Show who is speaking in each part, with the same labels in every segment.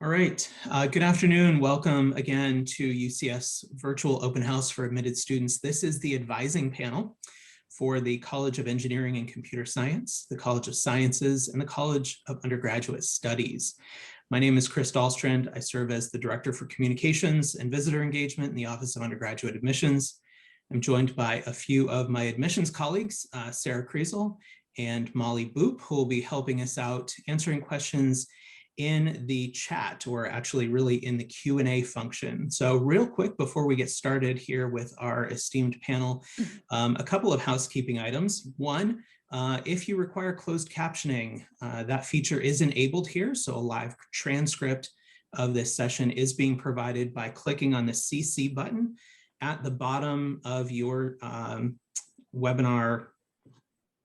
Speaker 1: All right, good afternoon. Welcome again to UCF's virtual open house for admitted students. This is the advising panel for the College of Engineering and Computer Science, the College of Sciences, and the College of Undergraduate Studies. My name is Chris Dahlstrand. I serve as the Director for Communications and Visitor Engagement in the Office of Undergraduate Admissions. I'm joined by a few of my admissions colleagues, Sarah Kreisel and Molly Boop, who will be helping us out answering questions in the chat, or actually really in the Q&A function. So real quick before we get started here with our esteemed panel, a couple of housekeeping items. One, if you require closed captioning, that feature is enabled here. So a live transcript of this session is being provided by clicking on the CC button at the bottom of your webinar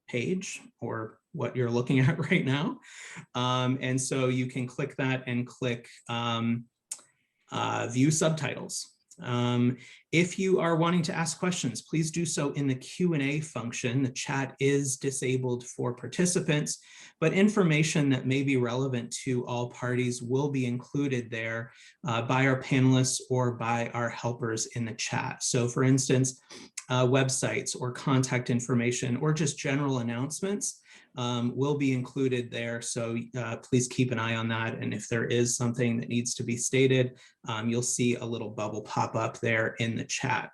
Speaker 1: page, or what you're looking at right now. And so you can click that and click view subtitles. If you are wanting to ask questions, please do so in the Q&A function. The chat is disabled for participants, but information that may be relevant to all parties will be included there by our panelists or by our helpers in the chat. So for instance, websites or contact information or just general announcements will be included there. So please keep an eye on that. And if there is something that needs to be stated, you'll see a little bubble pop up there in the chat.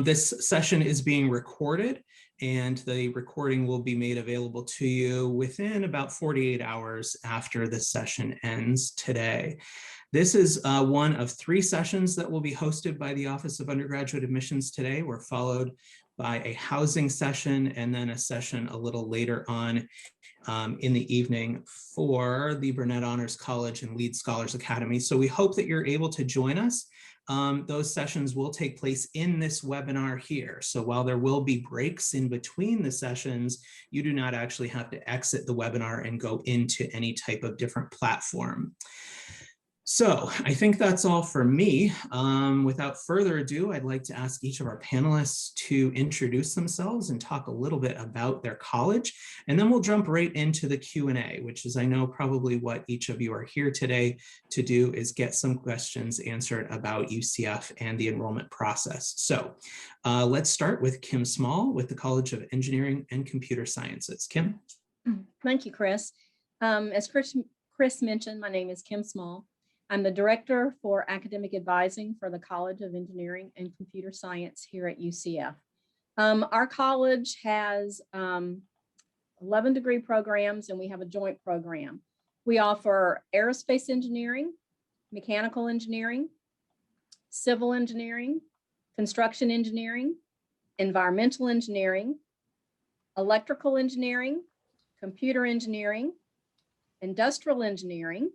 Speaker 1: This session is being recorded, and the recording will be made available to you within about 48 hours after the session ends today. This is one of 3 sessions that will be hosted by the Office of Undergraduate Admissions today. We're followed by a housing session and then a session a little later on in the evening for the Burnett Honors College and Lead Scholars Academy. So we hope that you're able to join us. Those sessions will take place in this webinar here. So while there will be breaks in between the sessions, you do not actually have to exit the webinar and go into any type of different platform. So I think that's all for me. Without further ado, I'd like to ask each of our panelists to introduce themselves and talk a little bit about their college, and then we'll jump right into the Q&A, which is, I know, probably what each of you are here today to do, is get some questions answered about UCF and the enrollment process. So let's start with Kim Small with the College of Engineering and Computer Sciences. Kim.
Speaker 2: Thank you, Chris. As Chris mentioned, my name is Kim Small. I'm the Director for Academic Advising for the College of Engineering and Computer Science here at UCF. Our college has 11 degree programs, and we have a joint program. We offer aerospace engineering, mechanical engineering, civil engineering, construction engineering, environmental engineering, electrical engineering, computer engineering, industrial engineering,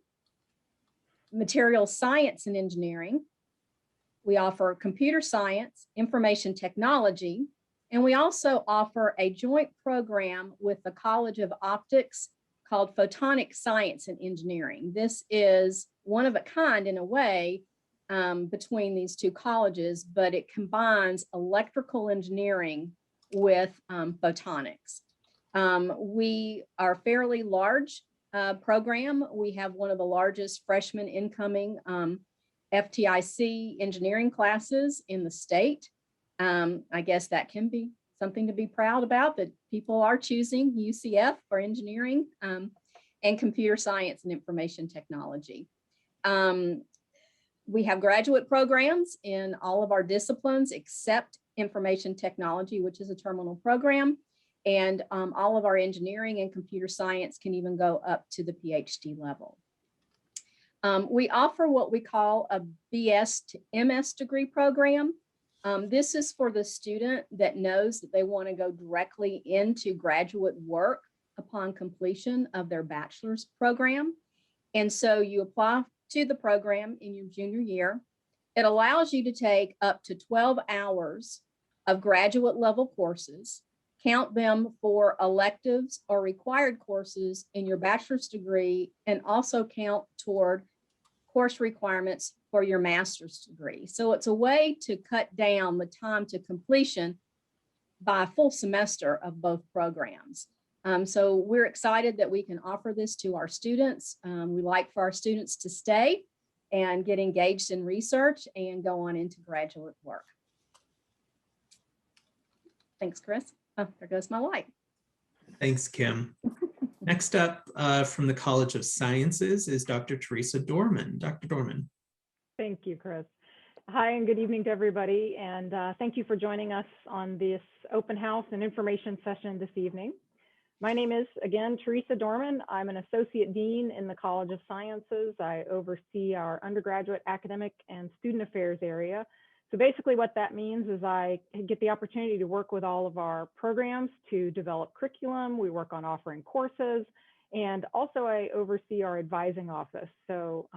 Speaker 2: material science and engineering. We offer computer science, information technology, and we also offer a joint program with the College of Optics called Photonic Science and Engineering. This is one of a kind in a way between these 2 colleges, but it combines electrical engineering with photonics. We are fairly large program. We have one of the largest freshman incoming FTIC engineering classes in the state. I guess that can be something to be proud about, that people are choosing UCF for engineering and computer science and information technology. We have graduate programs in all of our disciplines except information technology, which is a terminal program. And all of our engineering and computer science can even go up to the PhD level. We offer what we call a BS to MS degree program. This is for the student that knows that they want to go directly into graduate work upon completion of their bachelor's program. And so you apply to the program in your junior year. It allows you to take up to 12 hours of graduate level courses, count them for electives or required courses in your bachelor's degree, and also count toward course requirements for your master's degree. So it's a way to cut down the time to completion by a full semester of both programs. So we're excited that we can offer this to our students. We like for our students to stay and get engaged in research and go on into graduate work. Thanks, Chris. Oh, there goes my light.
Speaker 1: Thanks, Kim. Next up from the College of Sciences is Dr. Teresa Dorman. Dr. Dorman.
Speaker 3: Thank you, Chris. Hi, and good evening to everybody. And thank you for joining us on this open house and information session this evening. My name is, again, Teresa Dorman. I'm an Associate Dean in the College of Sciences. I oversee our undergraduate academic and student affairs area. So basically what that means is I get the opportunity to work with all of our programs to develop curriculum. We work on offering courses, and also I oversee our advising office. So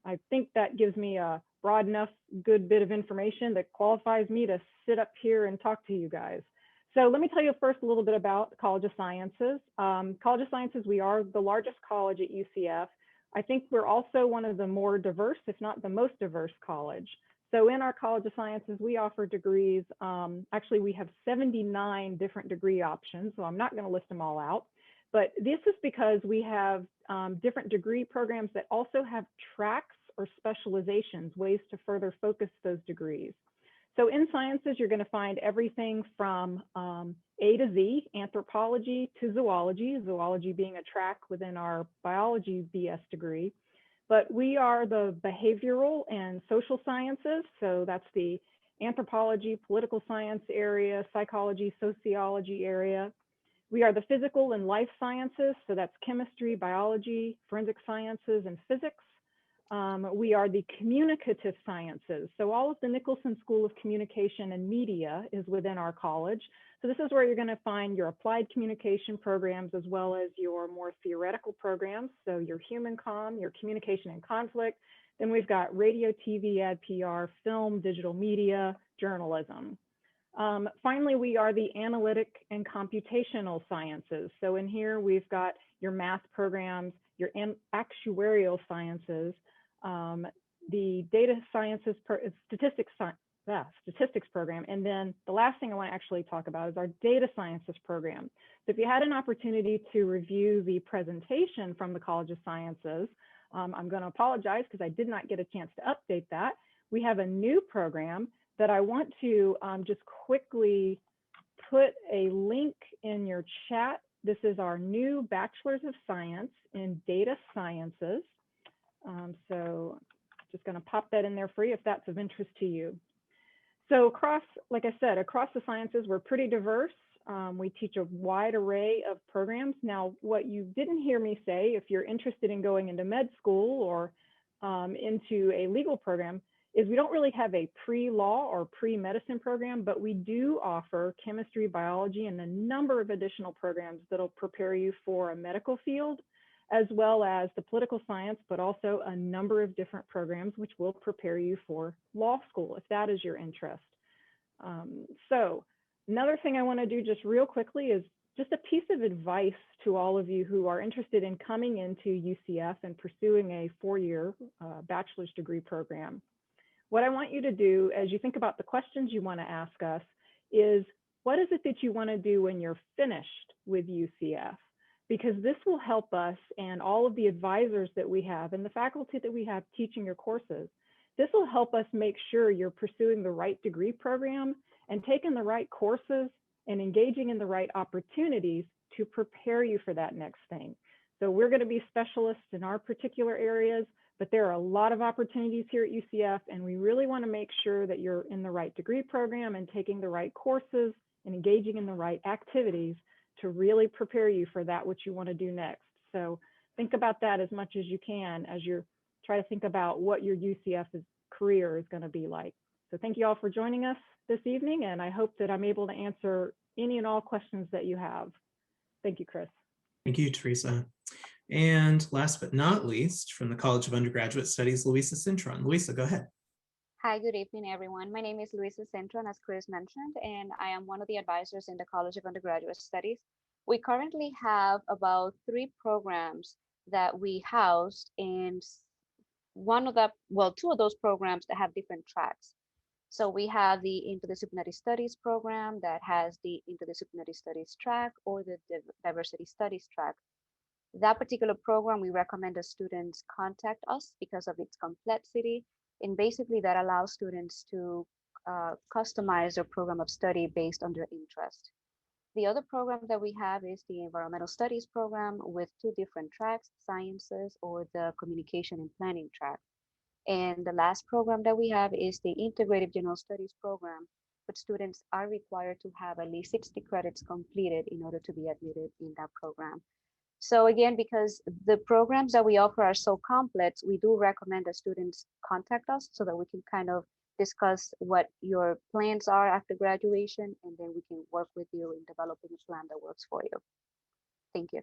Speaker 3: I think that gives me a broad enough good bit of information that qualifies me to sit up here and talk to you guys. So let me tell you first a little bit about the College of Sciences. College of Sciences, we are the largest college at UCF. I think we're also one of the more diverse, if not the most diverse college. So in our College of Sciences, we offer degrees. Actually, we have 79 different degree options, so I'm not going to list them all out. But this is because we have different degree programs that also have tracks or specializations, ways to further focus those degrees. So in sciences, you're going to find everything from A to Z, anthropology to zoology, zoology being a track within our biology BS degree. But we are the behavioral and social sciences. So that's the anthropology, political science area, psychology, sociology area. We are the physical and life sciences. So that's chemistry, biology, forensic sciences, and physics. We are the communicative sciences. So all of the Nicholson School of Communication and Media is within our college. So this is where you're going to find your applied communication programs as well as your more theoretical programs. So your human comm, your communication and conflict. Then we've got radio, TV, ad PR, film, digital media, journalism. Finally, we are the analytic and computational sciences. So in here, we've got your math programs, your actuarial sciences, the data sciences, statistics program. And then the last thing I want to actually talk about is our data sciences program. So if you had an opportunity to review the presentation from the College of Sciences, I'm going to apologize because I did not get a chance to update that. We have a new program that I want to just quickly put a link in your chat. This is our new Bachelor's of Science in Data Sciences. So just going to pop that in there for you if that's of interest to you. So across, like I said, across the sciences, we're pretty diverse. We teach a wide array of programs. Now, what you didn't hear me say, if you're interested in going into med school or into a legal program, is we don't really have a pre-law or pre-medicine program, but we do offer chemistry, biology, and a number of additional programs that'll prepare you for a medical field, as well as the political science, but also a number of different programs which will prepare you for law school, if that is your interest. So another thing I want to do just real quickly is just a piece of advice to all of you who are interested in coming into UCF and pursuing a four-year bachelor's degree program. What I want you to do as you think about the questions you want to ask us is, what is it that you want to do when you're finished with UCF? Because this will help us and all of the advisors that we have and the faculty that we have teaching your courses. This will help us make sure you're pursuing the right degree program and taking the right courses and engaging in the right opportunities to prepare you for that next thing. So we're going to be specialists in our particular areas, but there are a lot of opportunities here at UCF, and we really want to make sure that you're in the right degree program and taking the right courses and engaging in the right activities to really prepare you for that which you want to do next. So think about that as much as you can as you try to think about what your UCF career is going to be like. So thank you all for joining us this evening, and I hope that I'm able to answer any and all questions that you have. Thank you, Chris.
Speaker 1: Thank you, Teresa. And last but not least, from the College of Undergraduate Studies, Luisa Cintron. Luisa, go ahead.
Speaker 4: Hi, good evening, everyone. My name is Luisa Cintron, as Chris mentioned, and I am one of the advisors in the College of Undergraduate Studies. We currently have about 3 programs that we house, and two of those programs that have different tracks. So we have the Interdisciplinary Studies program that has the Interdisciplinary Studies track or the Diversity Studies track. That particular program, we recommend the students contact us because of its complexity. And basically that allows students to customize their program of study based on their interest. The other program that we have is the Environmental Studies program with 2 different tracks, Sciences or the Communication and Planning track. And the last program that we have is the Integrative General Studies program, but students are required to have at least 60 credits completed in order to be admitted in that program. So again, because the programs that we offer are so complex, we do recommend that students contact us so that we can kind of discuss what your plans are after graduation, and then we can work with you in developing a plan that works for you. Thank you.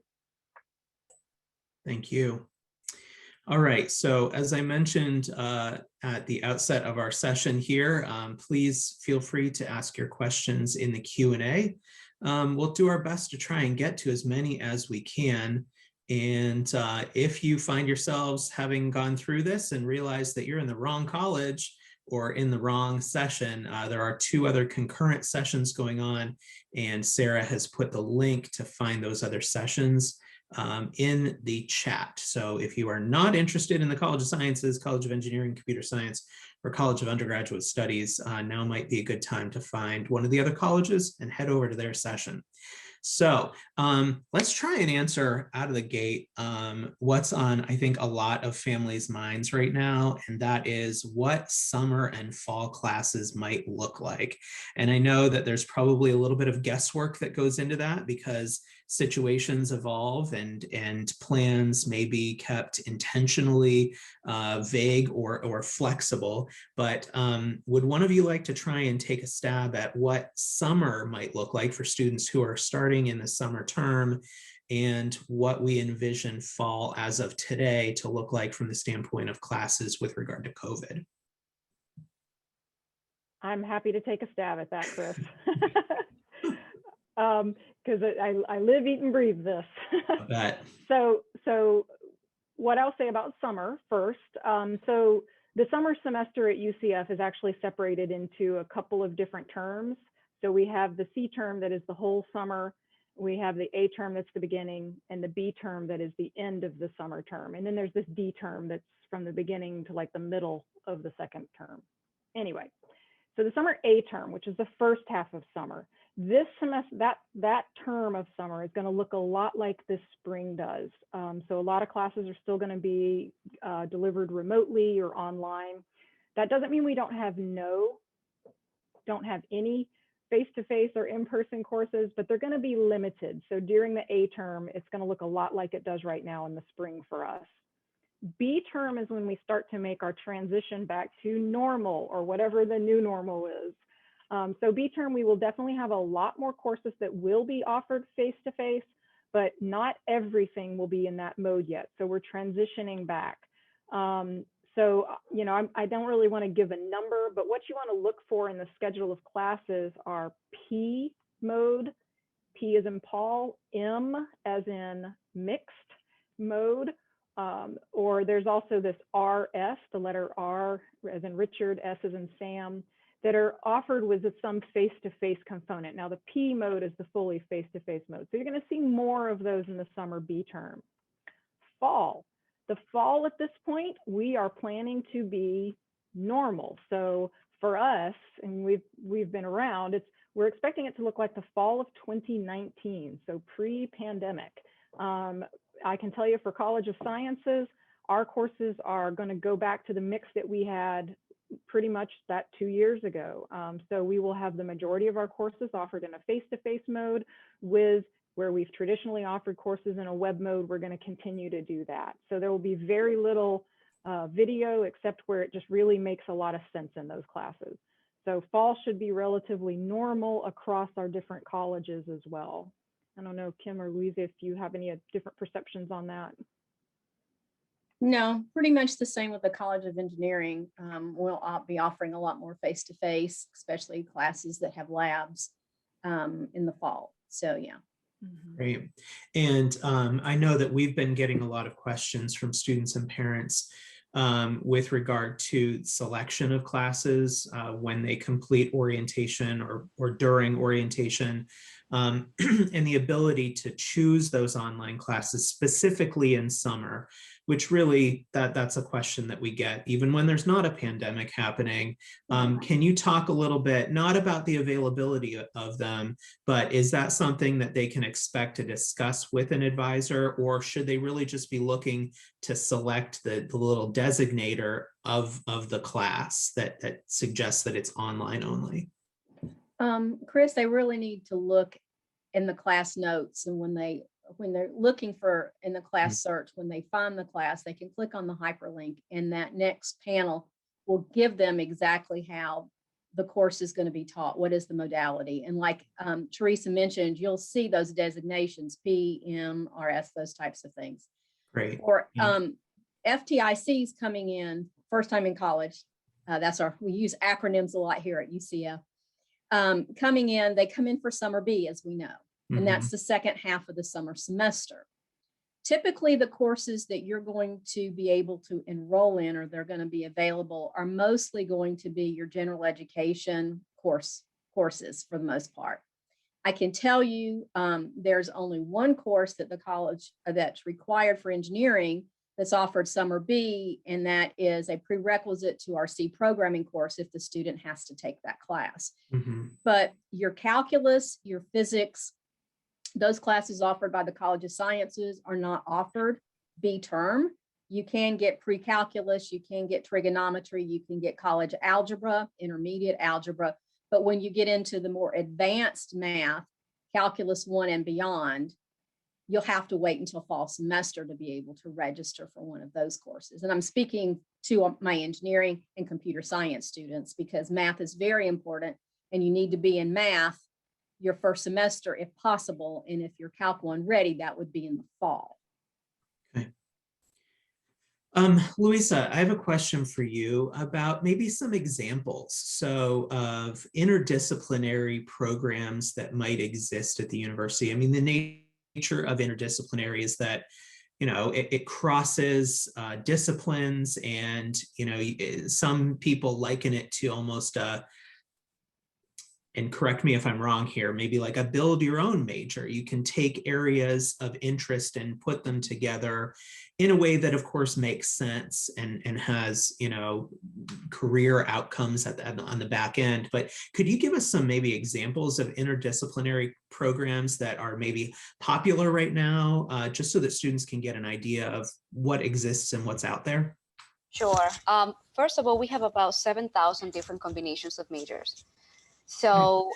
Speaker 1: Thank you. All right, so as I mentioned at the outset of our session here, please feel free to ask your questions in the Q&A. We'll do our best to try and get to as many as we can. And if you find yourselves having gone through this and realize that you're in the wrong college or in the wrong session, there are 2 other concurrent sessions going on, and Sarah has put the link to find those other sessions in the chat. So if you are not interested in the College of Sciences, College of Engineering, Computer Science, or College of Undergraduate Studies, now might be a good time to find one of the other colleges and head over to their session. So let's try and answer out of the gate what's on, I think, a lot of families' minds right now, and that is what summer and fall classes might look like. And I know that there's probably a little bit of guesswork that goes into that because situations evolve and plans may be kept intentionally vague or flexible. But would one of you like to try and take a stab at what summer might look like for students who are starting in the summer term, and what we envision fall as of today to look like from the standpoint of classes with regard to COVID?
Speaker 3: I'm happy to take a stab at that, Chris. Because I live, eat, and breathe this.
Speaker 1: I bet.
Speaker 3: So what I'll say about summer first. So the summer semester at UCF is actually separated into a couple of different terms. So we have the C term that is the whole summer. We have the A term that's the beginning, and the B term that is the end of the summer term. And then there's this D term that's from the beginning to like the middle of the second term. Anyway, so the summer A term, which is the first half of summer, this semester, that term of summer is going to look a lot like this spring does. So a lot of classes are still going to be delivered remotely or online. That doesn't mean we don't have any face-to-face or in-person courses, but they're going to be limited. So during the A term, it's going to look a lot like it does right now in the spring for us. B term is when we start to make our transition back to normal, or whatever the new normal is. So B term, we will definitely have a lot more courses that will be offered face-to-face, but not everything will be in that mode yet. So we're transitioning back. So, you know, I don't really want to give a number, but what you want to look for in the schedule of classes are P mode, P as in Paul, M as in mixed mode, or there's also this RS, the letter R as in Richard, S as in Sam, that are offered with some face-to-face component. Now the P mode is the fully face-to-face mode. So you're going to see more of those in the summer B term. Fall. The fall at this point, we are planning to be normal. So for us, and we've been around, we're expecting it to look like the fall of 2019, so pre-pandemic. I can tell you for College of Sciences, our courses are going to go back to the mix that we had pretty much that 2 years ago. So we will have the majority of our courses offered in a face-to-face mode, with where we've traditionally offered courses in a web mode. We're going to continue to do that. So there will be very little video, except where it just really makes a lot of sense in those classes. So fall should be relatively normal across our different colleges as well. I don't know, Kim or Louisa, if you have any different perceptions on that.
Speaker 2: No, pretty much the same with the College of Engineering. We'll be offering a lot more face-to-face, especially classes that have labs in the fall. So yeah.
Speaker 1: Great. And I know that we've been getting a lot of questions from students and parents with regard to selection of classes when they complete orientation or during orientation, and the ability to choose those online classes specifically in summer, which really that's a question that we get even when there's not a pandemic happening. Can you talk a little bit, not about the availability of them, but is that something that they can expect to discuss with an advisor, or should they really just be looking to select the little designator of the class that suggests that it's online only?
Speaker 2: Chris, they really need to look in the class notes, and when they're looking for in the class search, when they find the class, they can click on the hyperlink, and that next panel will give them exactly how the course is going to be taught, what is the modality. And like Teresa mentioned, you'll see those designations, P, M, RS, those types of things.
Speaker 1: Great.
Speaker 2: Or FTICs coming in, first time in college. We use acronyms a lot here at UCF. Coming in, they come in for summer B, as we know, and that's the second half of the summer semester. Typically, the courses that you're going to be able to enroll in, or they're going to be available, are mostly going to be your general education courses for the most part. I can tell you there's only one course that the college that's required for engineering that's offered summer B, and that is a prerequisite to our C programming course if the student has to take that class. But your calculus, your physics, those classes offered by the College of Sciences are not offered B term. You can get pre-calculus, you can get trigonometry, you can get college algebra, intermediate algebra. But when you get into the more advanced math, calculus 1 and beyond, you'll have to wait until fall semester to be able to register for one of those courses. And I'm speaking to my engineering and computer science students because math is very important, and you need to be in math your first semester if possible. And if you're Calc 1 ready, that would be in the fall.
Speaker 1: Okay. Louisa, I have a question for you about maybe some examples. So of interdisciplinary programs that might exist at the university. I mean, the nature of interdisciplinary is that, you know, it crosses disciplines, and, you know, some people liken it to almost and correct me if I'm wrong here, maybe like a build your own major. You can take areas of interest and put them together in a way that of course makes sense and has, you know, career outcomes on the back end. But could you give us some maybe examples of interdisciplinary programs that are maybe popular right now, just so that students can get an idea of what exists and what's out there?
Speaker 4: Sure. First of all, we have about 7,000 different combinations of majors. So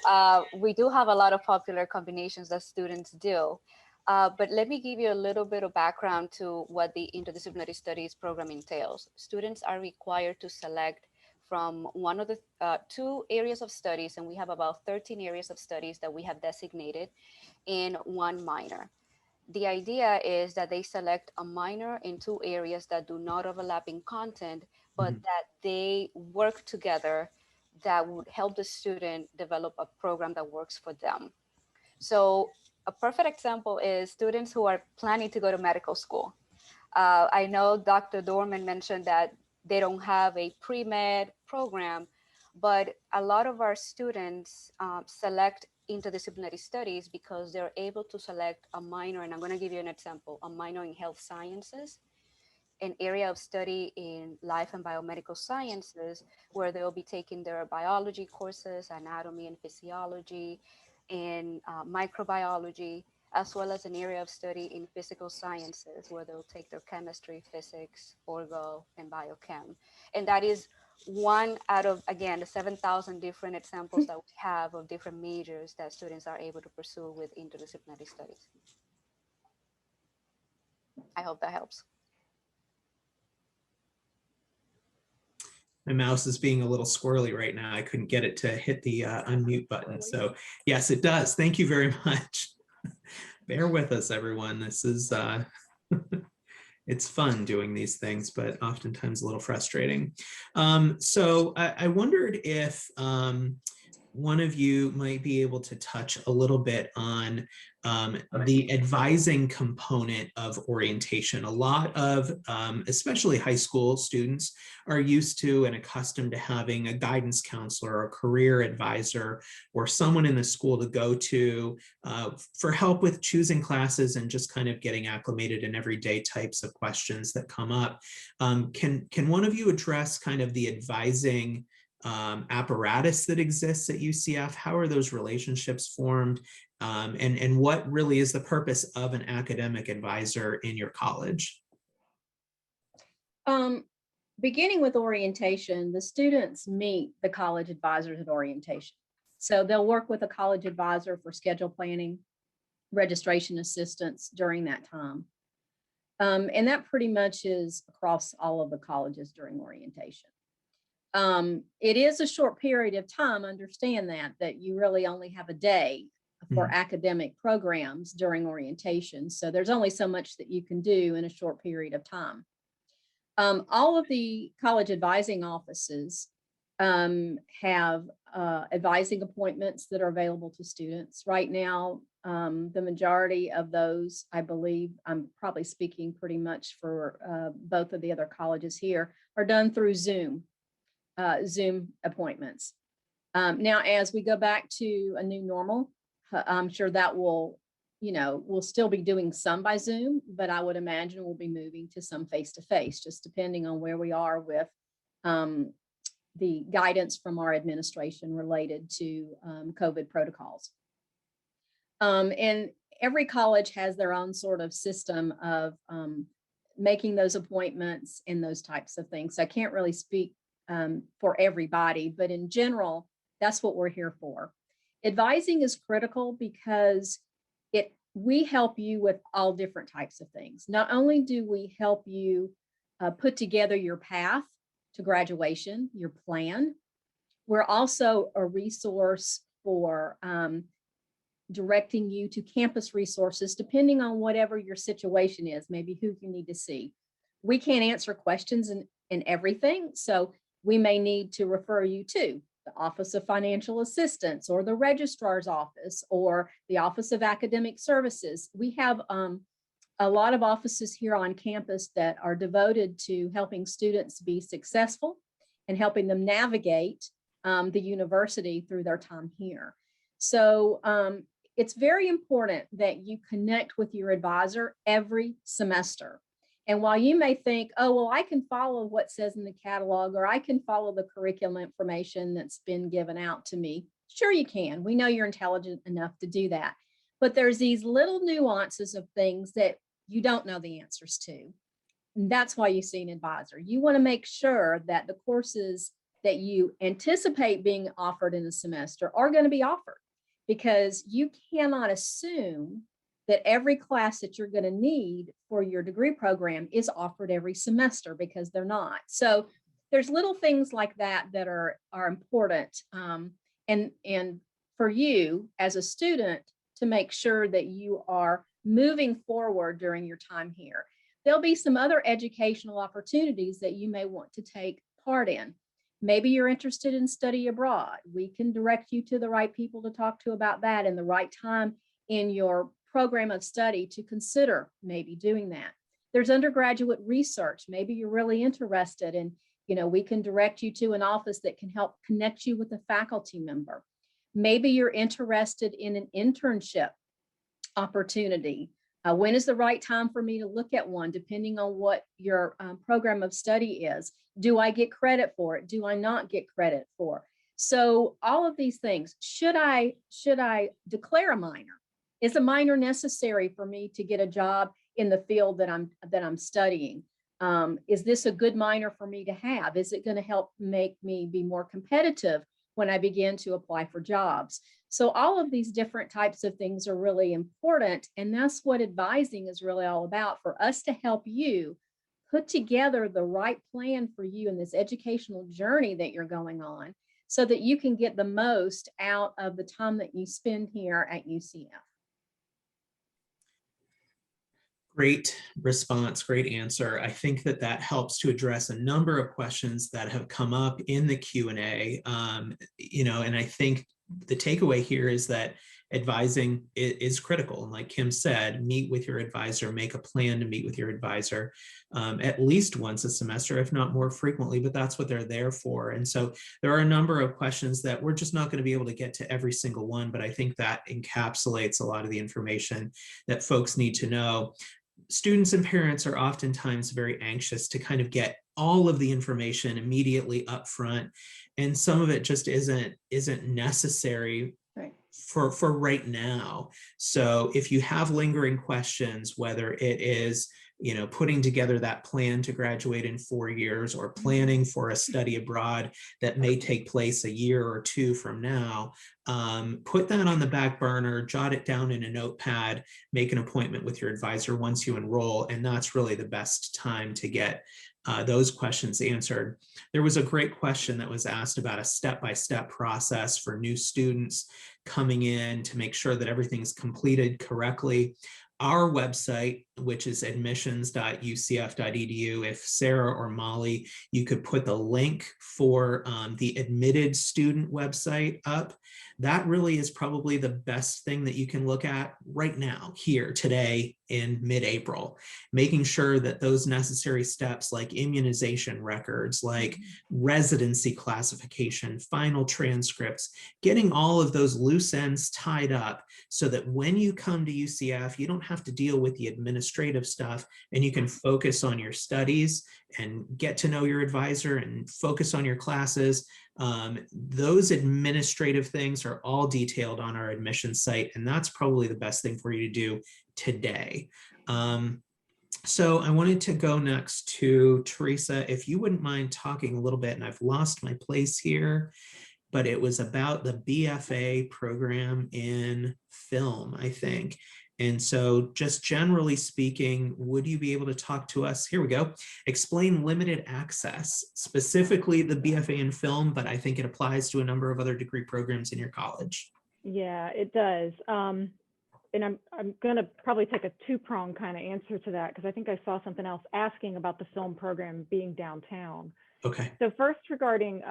Speaker 4: we do have a lot of popular combinations that students do. But let me give you a little bit of background to what the Interdisciplinary Studies program entails. Students are required to select from one of the 2 areas of studies, and we have about 13 areas of studies that we have designated in one minor. The idea is that they select a minor in 2 areas that do not overlap in content, but that they work together, that would help the student develop a program that works for them. So a perfect example is students who are planning to go to medical school. I know Dr. Dorman mentioned that they don't have a pre-med program, but a lot of our students select interdisciplinary studies because they're able to select a minor, and I'm going to give you an example, a minor in health sciences, an area of study in life and biomedical sciences, where they'll be taking their biology courses, anatomy and physiology, and microbiology, as well as an area of study in physical sciences, where they'll take their chemistry, physics, orgo, and biochem. And that is one out of, again, the 7,000 different examples that we have of different majors that students are able to pursue with interdisciplinary studies. I hope that helps.
Speaker 1: My mouse is being a little squirrely right now. I couldn't get it to hit the unmute button. So yes, it does. Thank you very much. Bear with us, everyone. This is, it's fun doing these things, but oftentimes a little frustrating. So I wondered if one of you might be able to touch a little bit on the advising component of orientation. A lot of, especially high school students, are used to and accustomed to having a guidance counselor or a career advisor or someone in the school to go to for help with choosing classes and just kind of getting acclimated in everyday types of questions that come up. Can one of you address kind of the advising apparatus that exists at UCF? How are those relationships formed? And what really is the purpose of an academic advisor in your college?
Speaker 2: Beginning with orientation, the students meet the college advisors at orientation. So they'll work with a college advisor for schedule planning, registration assistance during that time. And that pretty much is across all of the colleges during orientation. It is a short period of time, understand that you really only have a day for academic programs during orientation. So there's only so much that you can do in a short period of time. All of the college advising offices have advising appointments that are available to students. Right now, the majority of those, I believe, I'm probably speaking pretty much for both of the other colleges here, are done through Zoom appointments. Now, as we go back to a new normal, I'm sure that will, we'll still be doing some by Zoom, but I would imagine we'll be moving to some face-to-face, just depending on where we are with the guidance from our administration related to COVID protocols. And every college has their own sort of system of making those appointments and those types of things. So I can't really speak for everybody, but in general, that's what we're here for. Advising is critical because we help you with all different types of things. Not only do we help you put together your path to graduation, your plan, we're also a resource for directing you to campus resources, depending on whatever your situation is, maybe who you need to see. We can't answer questions in everything, so we may need to refer you to the Office of Financial Assistance or the Registrar's Office or the Office of Academic Services. We have a lot of offices here on campus that are devoted to helping students be successful and helping them navigate the university through their time here. So it's very important that you connect with your advisor every semester. And while you may think, oh, well, I can follow what says in the catalog, or I can follow the curriculum information that's been given out to me, sure you can. We know you're intelligent enough to do that. But there's these little nuances of things that you don't know the answers to. And that's why you see an advisor. You want to make sure that the courses that you anticipate being offered in a semester are going to be offered, because you cannot assume that every class that you're going to need for your degree program is offered every semester, because they're not. So there's little things like that that are important. And for you as a student to make sure that you are moving forward during your time here. There'll be some other educational opportunities that you may want to take part in. Maybe you're interested in study abroad. We can direct you to the right people to talk to about that and the right time in your program of study to consider maybe doing that. There's undergraduate research. Maybe you're really interested in, we can direct you to an office that can help connect you with a faculty member. Maybe you're interested in an internship opportunity. When is the right time for me to look at one, depending on what your program of study is? Do I get credit for it? Do I not get credit for it? So all of these things, should I declare a minor? Is a minor necessary for me to get a job in the field that I'm studying? Is this a good minor for me to have? Is it going to help make me be more competitive when I begin to apply for jobs? So all of these different types of things are really important. And that's what advising is really all about, for us to help you put together the right plan for you in this educational journey that you're going on, so that you can get the most out of the time that you spend here at UCF.
Speaker 1: Great response, great answer. I think that helps to address a number of questions that have come up in the Q&A. And I think the takeaway here is that advising is critical. And like Kim said, meet with your advisor, make a plan to meet with your advisor at least once a semester, if not more frequently, but that's what they're there for. And so there are a number of questions that we're just not going to be able to get to every single one, but I think that encapsulates a lot of the information that folks need to know. Students and parents are oftentimes very anxious to kind of get all of the information immediately up front, and some of it just isn't necessary for right now. So if you have lingering questions, whether it is, you know, putting together that plan to graduate in 4 years or planning for a study abroad that may take place a year or two from now, put that on the back burner, jot it down in a notepad, make an appointment with your advisor once you enroll, and that's really the best time to get those questions answered. There was a great question that was asked about a step-by-step process for new students coming in to make sure that everything's completed correctly. Our website, which is admissions.ucf.edu, if Sarah or Molly, you could put the link for the admitted student website up. That really is probably the best thing that you can look at right now, here, today, in mid-April, making sure that those necessary steps like immunization records, like residency classification, final transcripts, getting all of those loose ends tied up so that when you come to UCF, you don't have to deal with the administrative stuff and you can focus on your studies and get to know your advisor and focus on your classes. Those administrative things are all detailed on our admissions site, and that's probably the best thing for you to do today. So I wanted to go next to Teresa, if you wouldn't mind talking a little bit, and I've lost my place here, but it was about the BFA program in film, I think. And so just generally speaking, would you be able to talk to us? Here we go. Explain limited access, specifically the BFA in film, but I think it applies to a number of other degree programs in your college.
Speaker 3: Yeah, it does. And I'm going to probably take a two-pronged kind of answer to that, because I think I saw something else asking about the film program being downtown.
Speaker 1: Okay.
Speaker 3: So first, regarding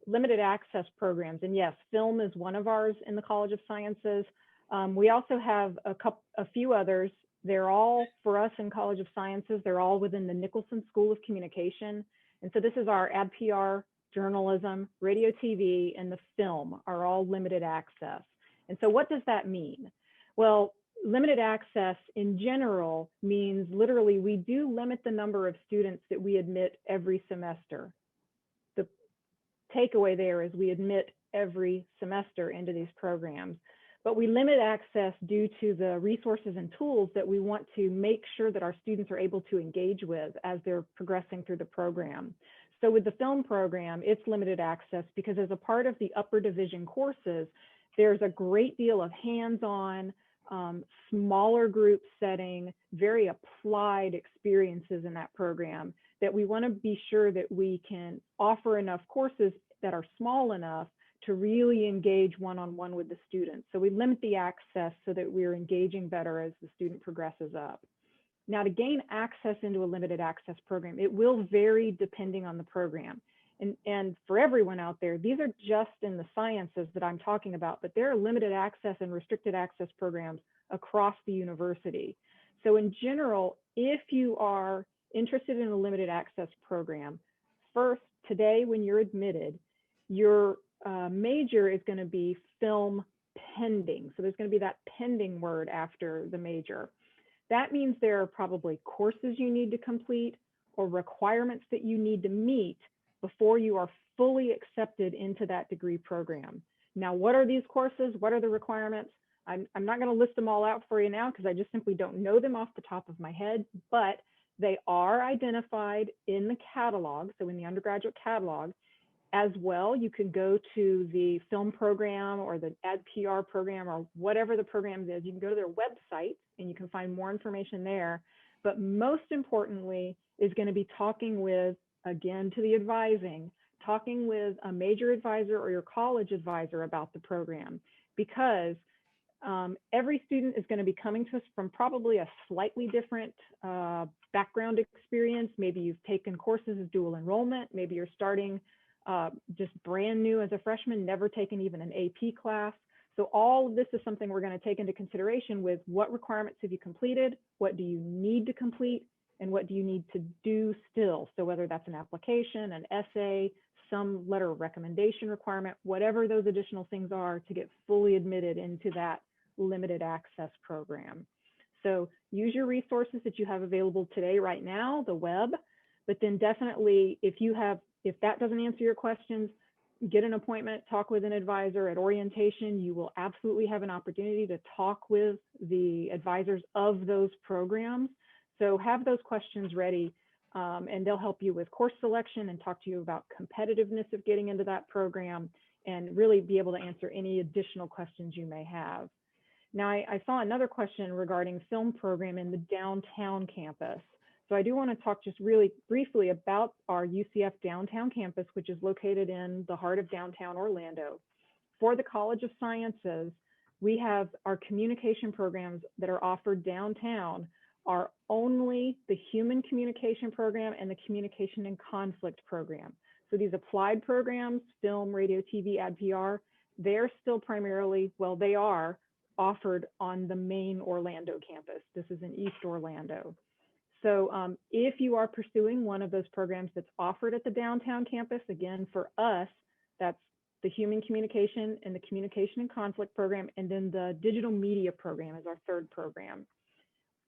Speaker 3: limited access programs, and yes, film is one of ours in the College of Sciences. We also have a few others. They're all, for us in College of Sciences, they're all within the Nicholson School of Communication. And so this is our AdPR, journalism, radio, TV, and the film are all limited access. And so what does that mean? Well, limited access in general means literally we do limit the number of students that we admit every semester. The takeaway there is we admit every semester into these programs, but we limit access due to the resources and tools that we want to make sure that our students are able to engage with as they're progressing through the program. So with the film program, it's limited access because as a part of the upper division courses, there's a great deal of hands-on, smaller group setting, very applied experiences in that program that we want to be sure that we can offer enough courses that are small enough to really engage one-on-one with the students. So we limit the access so that we're engaging better as the student progresses up. Now, to gain access into a limited access program, it will vary depending on the program. And for everyone out there, these are just in the sciences that I'm talking about, but there are limited access and restricted access programs across the university. So in general, if you are interested in a limited access program, first, today when you're admitted, your major is going to be film pending. So there's going to be that pending word after the major. That means there are probably courses you need to complete or requirements that you need to meet before you are fully accepted into that degree program. Now, what are these courses? What are the requirements? I'm not going to list them all out for you now because I just simply don't know them off the top of my head, but they are identified in the catalog, so in the undergraduate catalog. As well, you can go to the film program or the AdPR program or whatever the program is. You can go to their website and you can find more information there. But most importantly is going to be talking with, again, to the advising, talking with a major advisor or your college advisor about the program, because every student is going to be coming to us from probably a slightly different background experience. Maybe you've taken courses as dual enrollment. Maybe you're starting just brand new as a freshman, never taken even an AP class. So all of this is something we're going to take into consideration with what requirements have you completed, what do you need to complete, and what do you need to do still. So whether that's an application, an essay, some letter of recommendation requirement, whatever those additional things are to get fully admitted into that limited access program. So use your resources that you have available today, right now, the web, but then definitely if that doesn't answer your questions, get an appointment, talk with an advisor at orientation. You will absolutely have an opportunity to talk with the advisors of those programs. So have those questions ready, and they'll help you with course selection and talk to you about competitiveness of getting into that program and really be able to answer any additional questions you may have. Now, I saw another question regarding film program in the downtown campus. So I do want to talk just really briefly about our UCF Downtown Campus, which is located in the heart of downtown Orlando. For the College of Sciences, we have our communication programs that are offered downtown are only the human communication program and the communication and conflict program. So these applied programs, film, radio, TV, ad PR, they're still primarily, well, they are offered on the main Orlando campus. This is in East Orlando. So if you are pursuing one of those programs that's offered at the downtown campus, again, for us, that's the human communication and the communication and conflict program, and then the digital media program is our third program.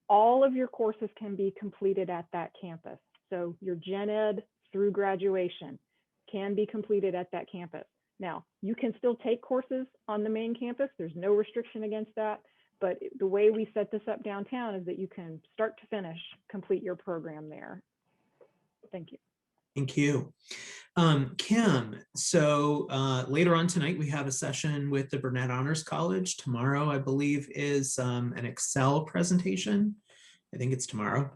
Speaker 3: All of your courses can be completed at that campus. So your gen ed through graduation can be completed at that campus. Now, you can still take courses on the main campus. There's no restriction against that. But the way we set this up downtown is that you can start to finish, complete your program there. Thank you.
Speaker 1: Thank you. Kim, so later on tonight, we have a session with the Burnett Honors College. Tomorrow, I believe, is an Excel presentation. I think it's tomorrow.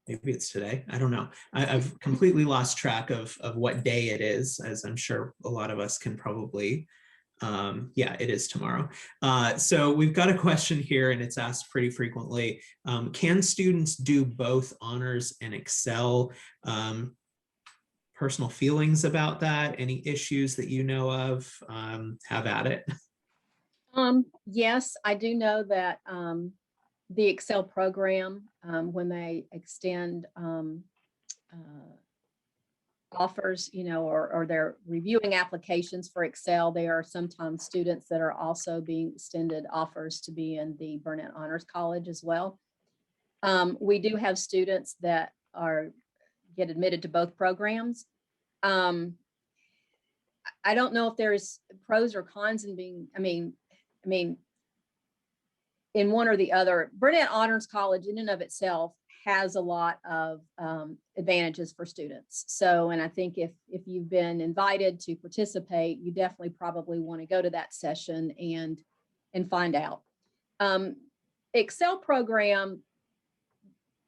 Speaker 1: Maybe it's today. I don't know. I've completely lost track of what day it is, as I'm sure a lot of us can probably. Yeah, it is tomorrow. So we've got a question here, and it's asked pretty frequently. Can students do both honors and Excel? Personal feelings about that? Any issues that you know of? Have at it.
Speaker 2: Yes, I do know that the Excel program, when they extend offers, or they're reviewing applications for Excel, there are sometimes students that are also being extended offers to be in the Burnett Honors College as well. We do have students that get admitted to both programs. I don't know if there's pros or cons in being, I mean, in one or the other. Burnett Honors College in and of itself has a lot of advantages for students. So, and I think if you've been invited to participate, you definitely probably want to go to that session and find out. Excel program,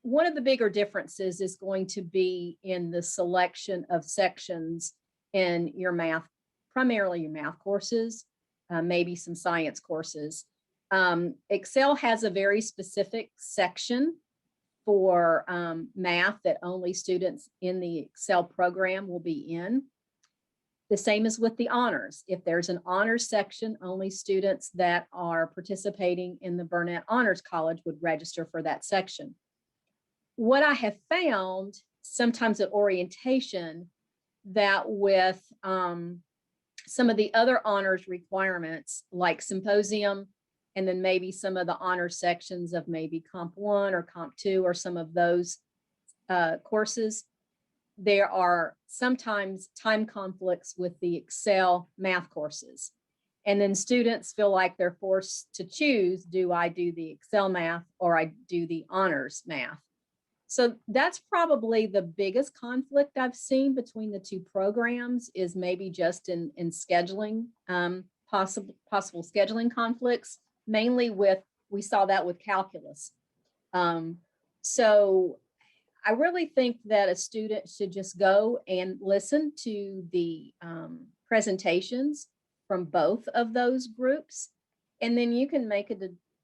Speaker 2: one of the bigger differences is going to be in the selection of sections in your math, primarily your math courses, maybe some science courses. Excel has a very specific section for math that only students in the Excel program will be in. The same as with the honors. If there's an honors section, only students that are participating in the Burnett Honors College would register for that section. What I have found sometimes at orientation, that with some of the other honors requirements like symposium, and then maybe some of the honor sections of maybe Comp 1 or Comp 2 or some of those courses, there are sometimes time conflicts with the Excel math courses. And then students feel like they're forced to choose, do I do the Excel math or I do the honors math? So that's probably the biggest conflict I've seen between the two programs, is maybe just in scheduling, possible scheduling conflicts. Mainly we saw that with calculus. So I really think that a student should just go and listen to the presentations from both of those groups. And then you can make a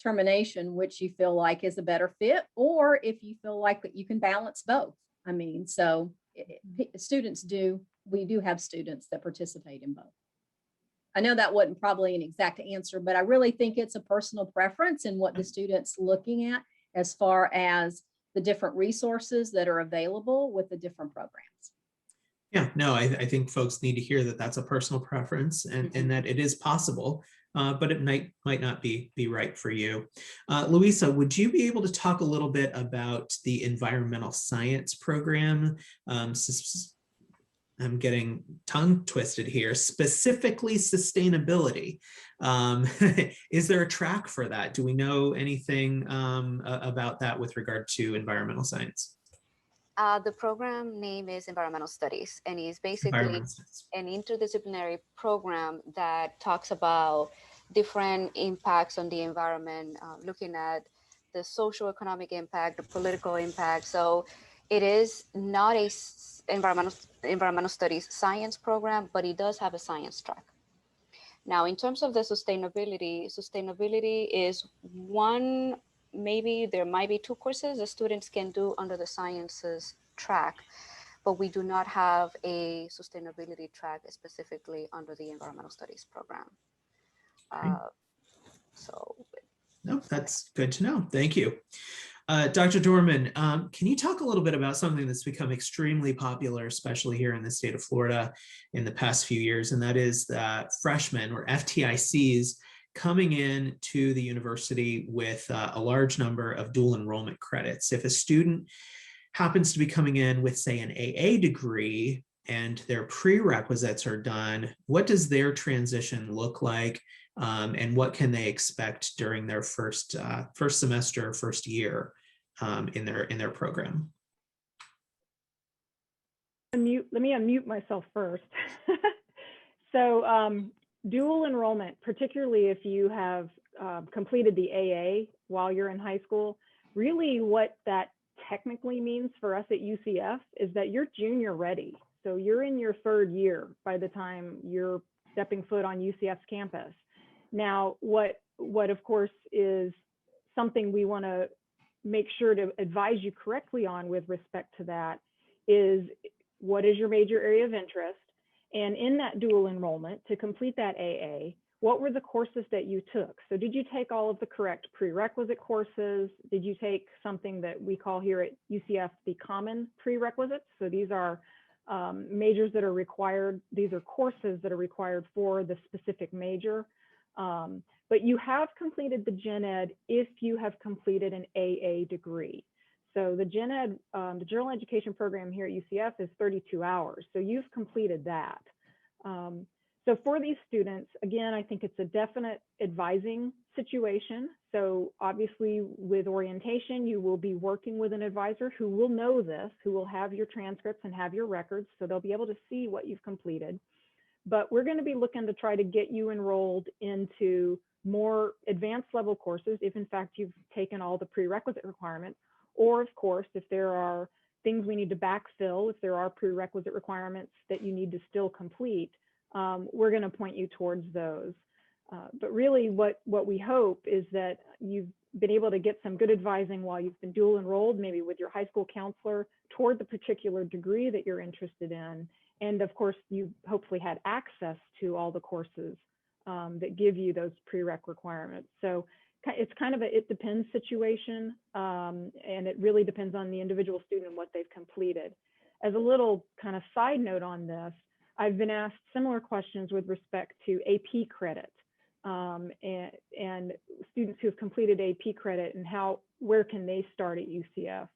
Speaker 2: determination which you feel like is a better fit, or if you feel like that you can balance both. I mean, so we do have students that participate in both. I know that wasn't probably an exact answer, but I really think it's a personal preference in what the student's looking at as far as the different resources that are available with the different programs.
Speaker 1: Yeah, no, I think folks need to hear that that's a personal preference and that it is possible, but it might not be right for you. Louisa, would you be able to talk a little bit about the environmental science program? I'm getting tongue twisted here, specifically sustainability. Is there a track for that? Do we know anything about that with regard to environmental science?
Speaker 4: The program name is Environmental Studies, and is basically
Speaker 1: Environmental science.
Speaker 4: an interdisciplinary program that talks about different impacts on the environment, looking at the social economic impact, the political impact. So it is not a environmental studies science program, but it does have a science track. Now, in terms of the sustainability is one, maybe there might be two courses the students can do under the sciences track, but we do not have a sustainability track specifically under the environmental studies program.
Speaker 1: No, that's good to know. Thank you. Dr. Dorman, can you talk a little bit about something that's become extremely popular, especially here in the state of Florida in the past few years, and that is that freshmen or FTICs coming in to the university with a large number of dual enrollment credits. If a student happens to be coming in with, say, an AA degree and their prerequisites are done, what does their transition look like? And what can they expect during their first semester, first year in their program?
Speaker 3: Let me unmute myself first. So dual enrollment, particularly if you have completed the AA while you're in high school, really what that technically means for us at UCF is that you're junior ready. So you're in your third year by the time you're stepping foot on UCF's campus. Now, what of course is something we want to make sure to advise you correctly on with respect to that is, what is your major area of interest? And in that dual enrollment, to complete that AA, what were the courses that you took? So did you take all of the correct prerequisite courses? Did you take something that we call here at UCF the common prerequisites? So these are majors that are required. These are courses that are required for the specific major. But you have completed the Gen Ed if you have completed an AA degree. So the Gen Ed, the General Education program here at UCF is 32 hours. So you've completed that. So for these students, again, I think it's a definite advising situation. So obviously with orientation, you will be working with an advisor who will know this, who will have your transcripts and have your records. So they'll be able to see what you've completed. But we're going to be looking to try to get you enrolled into more advanced level courses if in fact you've taken all the prerequisite requirements, or of course, if there are things we need to backfill, if there are prerequisite requirements that you need to still complete, we're going to point you towards those. But really what we hope is that you've been able to get some good advising while you've been dual enrolled, maybe with your high school counselor, toward the particular degree that you're interested in. And of course, you hopefully had access to all the courses that give you those prereq requirements. So it's kind of a it depends situation, and it really depends on the individual student and what they've completed. As a little kind of side note on this, I've been asked similar questions with respect to AP credit and students who have completed AP credit and where can they start at UCF.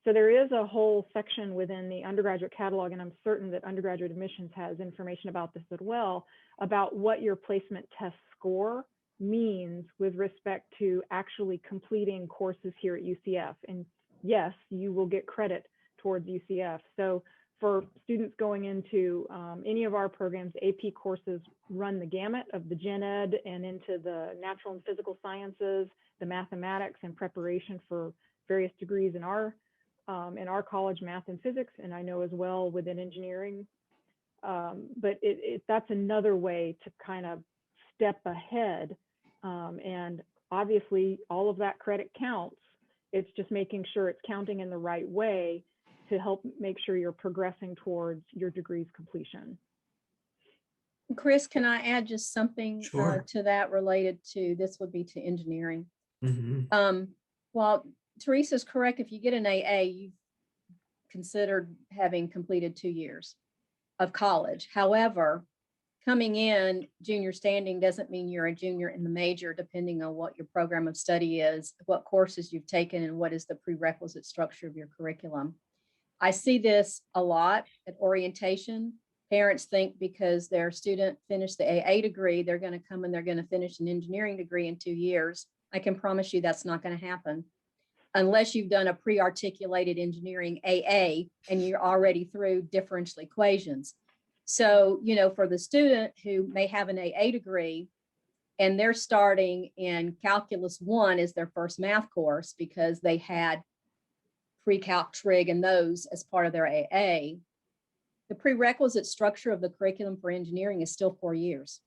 Speaker 3: So there is a whole section within the undergraduate catalog, and I'm certain that undergraduate admissions has information about this as well, about what your placement test score means with respect to actually completing courses here at UCF. And yes, you will get credit towards UCF. So for students going into any of our programs, AP courses run the gamut of the Gen Ed and into the natural and physical sciences, the mathematics, and preparation for various degrees in our college, math and physics, and I know as well within engineering. But that's another way to kind of step ahead. And obviously all of that credit counts. It's just making sure it's counting in the right way to help make sure you're progressing towards your degree's completion.
Speaker 2: Chris, can I add just something
Speaker 1: Sure.
Speaker 2: to that related to, this would be to engineering.
Speaker 1: Mhm.
Speaker 2: Well, Teresa's correct. If you get an AA, you've considered having completed 2 years of college. However, coming in junior standing doesn't mean you're a junior in the major, depending on what your program of study is, what courses you've taken, and what is the prerequisite structure of your curriculum. I see this a lot at orientation. Parents think because their student finished the AA degree, they're going to come and they're going to finish an engineering degree in 2 years. I can promise you that's not going to happen unless you've done a pre-articulated engineering AA and you're already through differential equations. So, you know, for the student who may have an AA degree and they're starting in Calculus 1 as their first math course because they had pre-calc, trig, and those as part of their AA, the prerequisite structure of the curriculum for engineering is still 4 years.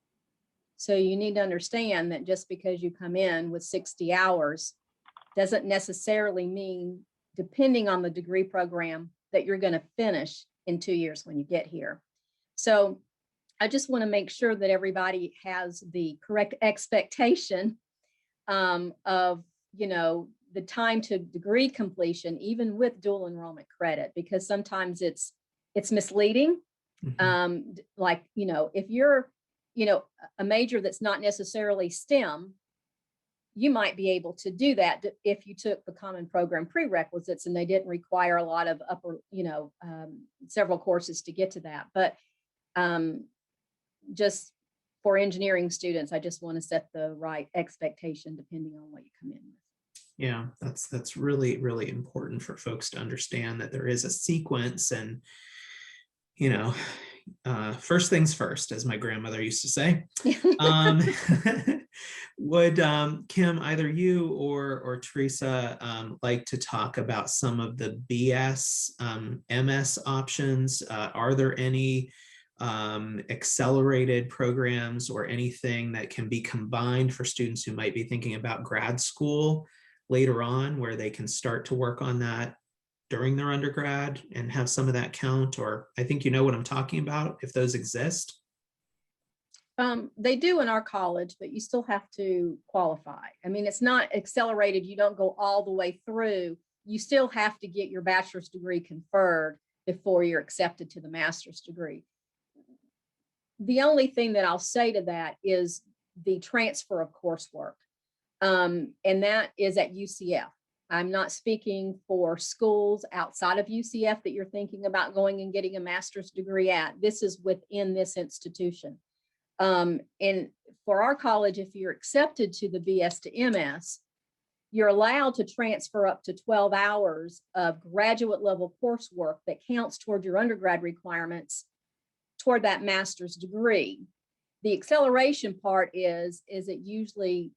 Speaker 2: So you need to understand that just because you come in with 60 hours doesn't necessarily mean, depending on the degree program, that you're going to finish in 2 years when you get here. So I just want to make sure that everybody has the correct expectation of, you know, the time to degree completion, even with dual enrollment credit, because sometimes it's misleading.
Speaker 1: Mhm.
Speaker 2: Like, you know, if you're, you know, a major that's not necessarily STEM, you might be able to do that if you took the common program prerequisites and they didn't require a lot of upper, you know, several courses to get to that. But just for engineering students, I just want to set the right expectation depending on what you come in with.
Speaker 1: Yeah, that's really, really important for folks to understand that there is a sequence and, you know, first things first, as my grandmother used to say. Um, would Kim, either you or Teresa like to talk about some of the BS, MS options? Are there any accelerated programs or anything that can be combined for students who might be thinking about grad school later on, where they can start to work on that during their undergrad and have some of that count? Or I think you know what I'm talking about, if those exist.
Speaker 2: They do in our college, but you still have to qualify. I mean, it's not accelerated. You don't go all the way through. You still have to get your bachelor's degree conferred before you're accepted to the master's degree. The only thing that I'll say to that is the transfer of coursework. And that is at UCF. I'm not speaking for schools outside of UCF that you're thinking about going and getting a master's degree at. This is within this institution. And for our college, if you're accepted to the BS to MS, you're allowed to transfer up to 12 hours of graduate level coursework that counts toward your undergrad requirements toward that master's degree. The acceleration part is it usually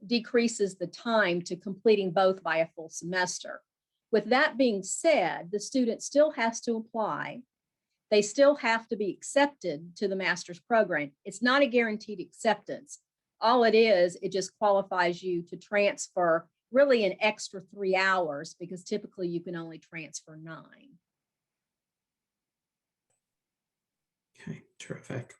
Speaker 2: decreases the time to completing both by a full semester. With that being said, the student still has to apply. They still have to be accepted to the master's program. It's not a guaranteed acceptance. All it is, it just qualifies you to transfer really an extra 3 hours, because typically you can only transfer 9.
Speaker 1: Okay, terrific.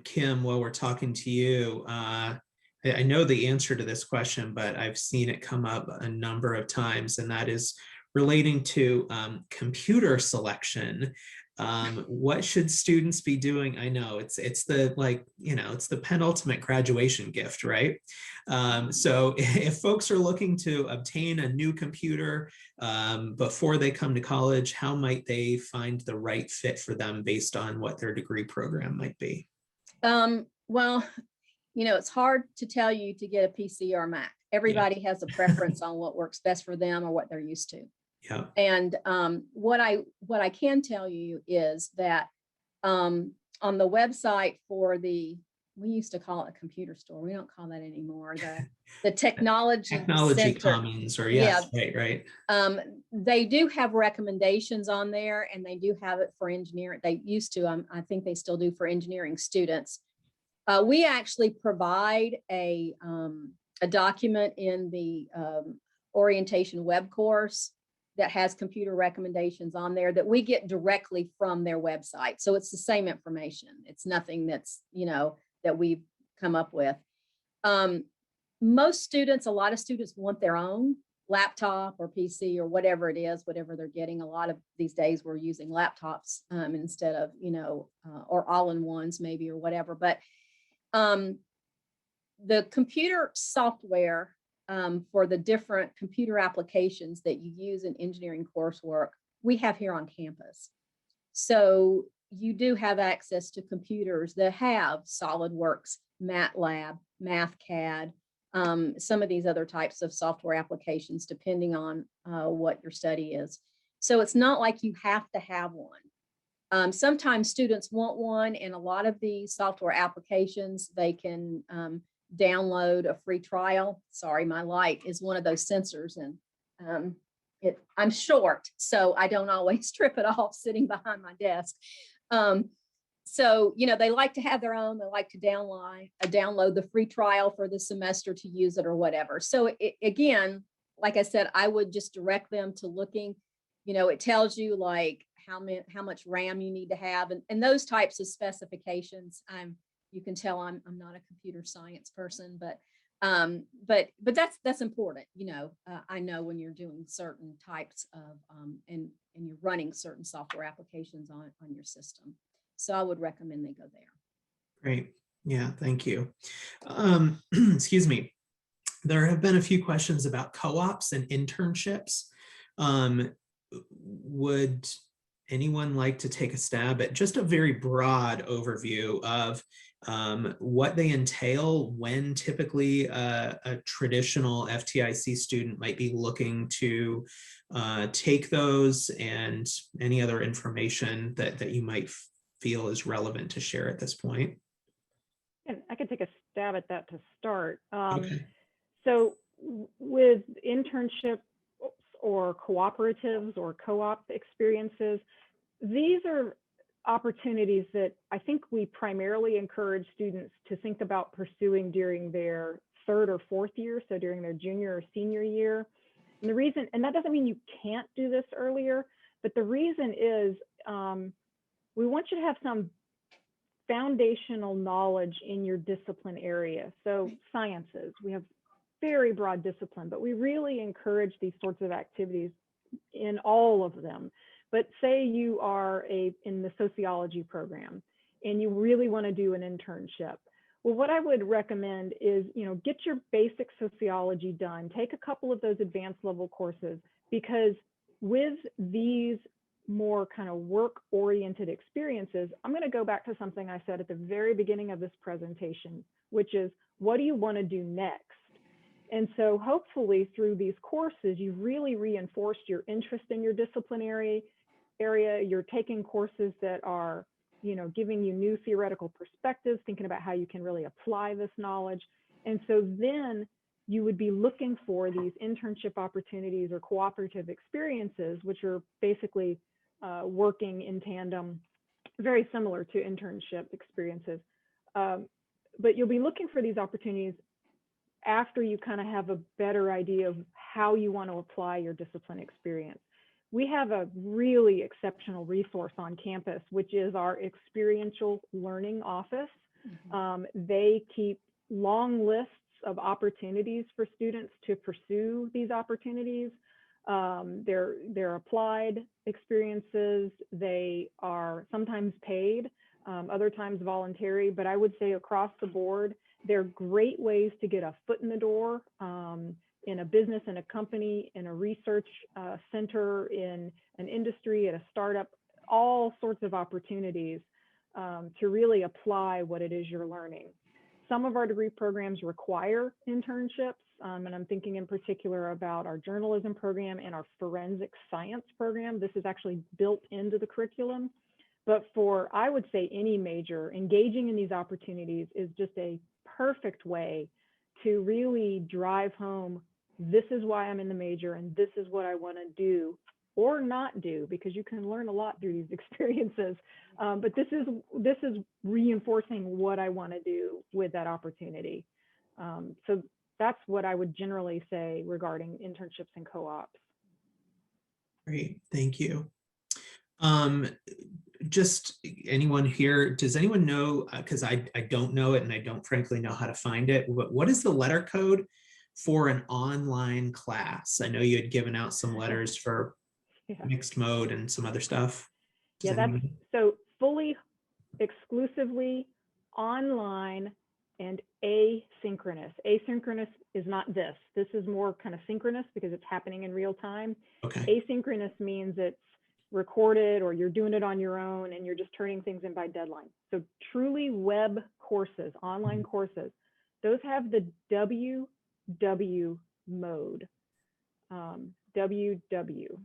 Speaker 1: Kim, while we're talking to you, I know the answer to this question, but I've seen it come up a number of times, and that is relating to computer selection. What should students be doing? I know it's the, like, you know, it's the penultimate graduation gift, right? So if folks are looking to obtain a new computer before they come to college, how might they find the right fit for them based on what their degree program might be?
Speaker 2: Well, you know, it's hard to tell you to get a PC or a Mac. Everybody has a preference on what works best for them or what they're used to.
Speaker 1: Yeah.
Speaker 2: And what I can tell you is that on the website for we used to call it a computer store. We don't call that anymore. The technology center.
Speaker 1: Commons, or
Speaker 2: yes,
Speaker 1: yeah, right.
Speaker 2: They do have recommendations on there, and they do have it for engineering. They used to. I think they still do for engineering students. We actually provide a document in the orientation web course that has computer recommendations on there that we get directly from their website. So it's the same information. It's nothing that's, that we've come up with. Most students, a lot of students want their own laptop or PC or whatever it is, whatever they're getting. A lot of these days we're using laptops instead of, or all-in-ones maybe or whatever. But the computer software for the different computer applications that you use in engineering coursework, we have here on campus. So you do have access to computers that have SolidWorks, MATLAB, MathCAD, some of these other types of software applications, depending on what your study is. So it's not like you have to have one. Sometimes students want one, and a lot of these software applications, they can download a free trial. Sorry, my light is one of those sensors, and I'm short, so I don't always trip it off sitting behind my desk. So, they like to have their own, they like to download the free trial for the semester to use it or whatever. So again, like I said, I would just direct them to looking, it tells you like how much RAM you need to have and those types of specifications. You can tell I'm not a computer science person, but that's important. I know when you're doing certain types of, and you're running certain software applications on your system. So I would recommend they go there.
Speaker 1: Great. Yeah, thank you. Excuse me. There have been a few questions about co-ops and internships. Would anyone like to take a stab at just a very broad overview of what they entail, when typically a traditional FTIC student might be looking to take those, and any other information that you might feel is relevant to share at this point?
Speaker 3: And I could take a stab at that to start.
Speaker 1: Okay.
Speaker 3: So with internships or cooperatives or co-op experiences, these are opportunities that I think we primarily encourage students to think about pursuing during their third or fourth year, so during their junior or senior year. And the reason, and that doesn't mean you can't do this earlier, but the reason is we want you to have some foundational knowledge in your discipline area. So sciences, we have very broad discipline, but we really encourage these sorts of activities in all of them. But say you are in the sociology program and you really want to do an internship. Well, what I would recommend is, get your basic sociology done, take a couple of those advanced level courses, because with these more kind of work-oriented experiences, I'm going to go back to something I said at the very beginning of this presentation, which is, what do you want to do next? And so hopefully through these courses, you've really reinforced your interest in your disciplinary area. You're taking courses that are, giving you new theoretical perspectives, thinking about how you can really apply this knowledge. And so then you would be looking for these internship opportunities or cooperative experiences, which are basically working in tandem, very similar to internship experiences. But you'll be looking for these opportunities after you kind of have a better idea of how you want to apply your discipline experience. We have a really exceptional resource on campus, which is our Experiential Learning Office. They keep long lists of opportunities for students to pursue these opportunities. They're applied experiences. They are sometimes paid, other times voluntary, but I would say across the board, they're great ways to get a foot in the door in a business, in a company, in a research center, in an industry, at a startup, all sorts of opportunities to really apply what it is you're learning. Some of our degree programs require internships, and I'm thinking in particular about our journalism program and our forensic science program. This is actually built into the curriculum. But for, I would say, any major, engaging in these opportunities is just a perfect way to really drive home, this is why I'm in the major and this is what I want to do or not do, because you can learn a lot through these experiences. But this is reinforcing what I want to do with that opportunity. So that's what I would generally say regarding internships and co-ops.
Speaker 1: Great, thank you. Just anyone here, does anyone know, because I don't know it and I don't frankly know how to find it, what is the letter code for an online class? I know you had given out some letters for mixed mode and some other stuff. Does
Speaker 3: Yeah, that's
Speaker 1: anyone-
Speaker 3: so fully, exclusively online and asynchronous. Asynchronous is not this. This is more kind of synchronous because it's happening in real time.
Speaker 1: Okay,
Speaker 3: Asynchronous means it's recorded or you're doing it on your own and you're just turning things in by deadline. So truly web courses, online courses, those have the WW mode. WW.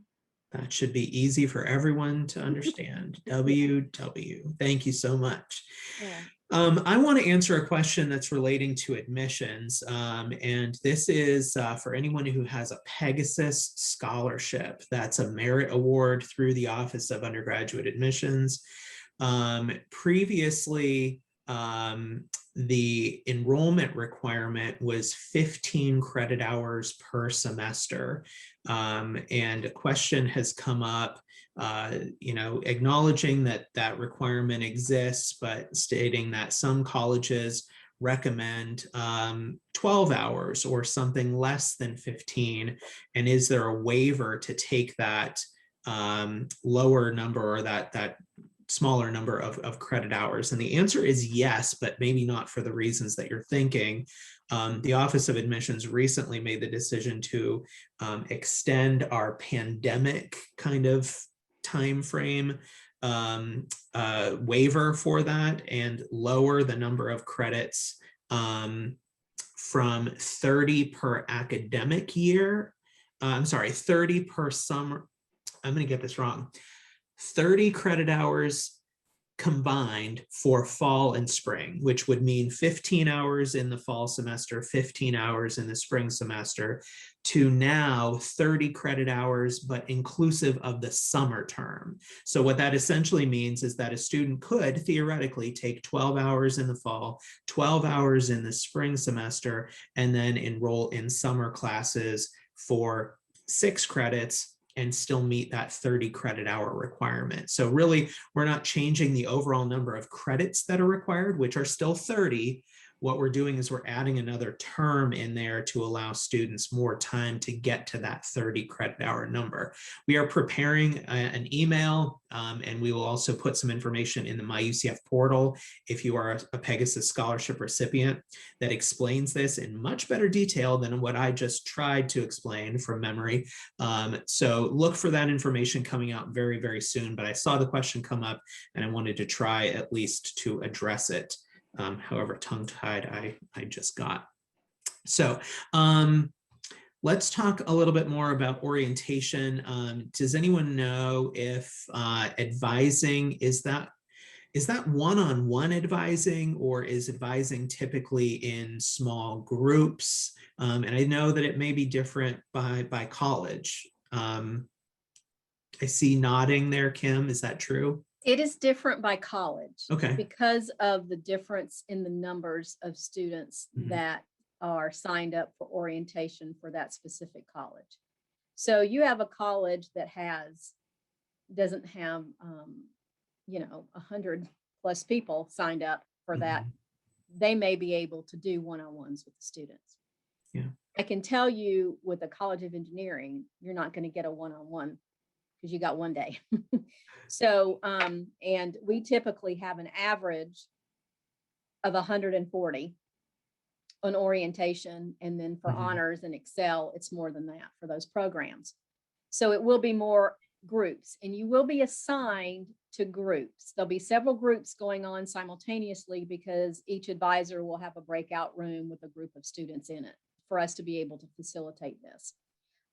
Speaker 1: that should be easy for everyone to understand. WW, thank you so much.
Speaker 3: Yeah.
Speaker 1: I want to answer a question that's relating to admissions, and this is for anyone who has a Pegasus scholarship. That's a merit award through the Office of Undergraduate Admissions. Previously, the enrollment requirement was 15 credit hours per semester, and a question has come up, acknowledging that that requirement exists, but stating that some colleges recommend 12 hours or something less than 15. And is there a waiver to take that lower number or that smaller number of credit hours? And the answer is yes, but maybe not for the reasons that you're thinking. The Office of Admissions recently made the decision to extend our pandemic kind of time frame waiver for that and lower the number of credits from 30 per academic year. I'm sorry, 30 per summer. I'm going to get this wrong. 30 credit hours combined for fall and spring, which would mean 15 hours in the fall semester, 15 hours in the spring semester, to now 30 credit hours, but inclusive of the summer term. So what that essentially means is that a student could theoretically take 12 hours in the fall, 12 hours in the spring semester, and then enroll in summer classes for 6 credits and still meet that 30 credit hour requirement. So really, we're not changing the overall number of credits that are required, which are still 30. What we're doing is we're adding another term in there to allow students more time to get to that 30 credit hour number. We are preparing an email, and we will also put some information in the My UCF portal if you are a Pegasus scholarship recipient that explains this in much better detail than what I just tried to explain from memory. So look for that information coming out very, very soon, but I saw the question come up and I wanted to try at least to address it. However tongue-tied I just got. So let's talk a little bit more about orientation. Does anyone know if advising, is that one-on-one advising, or is advising typically in small groups? And I know that it may be different by college. I see nodding there, Kim, is that true?
Speaker 2: It is different by college.
Speaker 1: Okay.
Speaker 2: Because of the difference in the numbers of students that are signed up for orientation for that specific college. So you have a college that doesn't have 100+ people signed up for that. They may be able to do one-on-ones with the students.
Speaker 1: Yeah.
Speaker 2: I can tell you with the College of Engineering, you're not going to get a one-on-one because you got one day. So, and we typically have an average of 140 on orientation. And then for honors and Excel, it's more than that for those programs. So it will be more groups, and you will be assigned to groups. There'll be several groups going on simultaneously because each advisor will have a breakout room with a group of students in it for us to be able to facilitate this.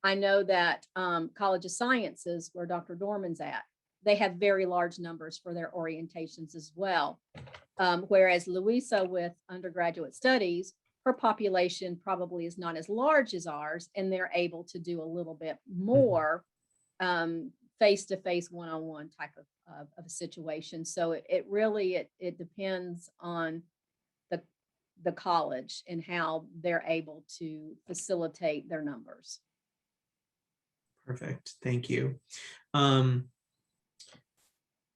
Speaker 2: I know that College of Sciences, where Dr. Dorman's at, they have very large numbers for their orientations as well. Whereas Louisa with undergraduate studies, her population probably is not as large as ours, and they're able to do a little bit more face-to-face, one-on-one type of a situation. So it really depends on the college and how they're able to facilitate their numbers.
Speaker 1: Perfect. Thank you.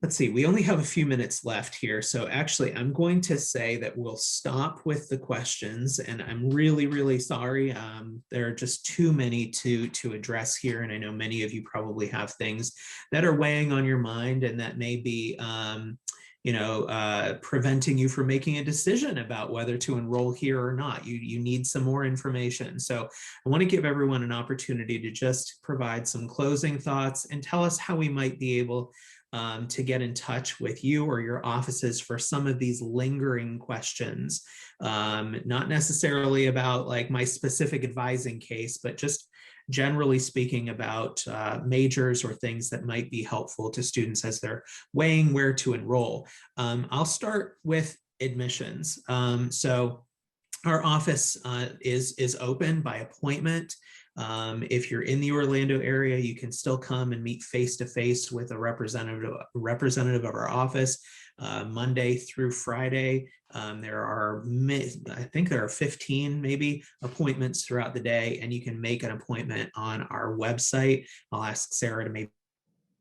Speaker 1: Let's see, we only have a few minutes left here. So actually, I'm going to say that we'll stop with the questions, and I'm really, really sorry. There are just too many to address here. And I know many of you probably have things that are weighing on your mind and that may be preventing you from making a decision about whether to enroll here or not. You need some more information. So I want to give everyone an opportunity to just provide some closing thoughts and tell us how we might be able to get in touch with you or your offices for some of these lingering questions, not necessarily about like my specific advising case, but just generally speaking about majors or things that might be helpful to students as they're weighing where to enroll. I'll start with admissions. So our office is open by appointment. If you're in the Orlando area, you can still come and meet face-to-face with a representative of our office Monday through Friday. I think there are 15 maybe appointments throughout the day, and you can make an appointment on our website. I'll ask Sarah to maybe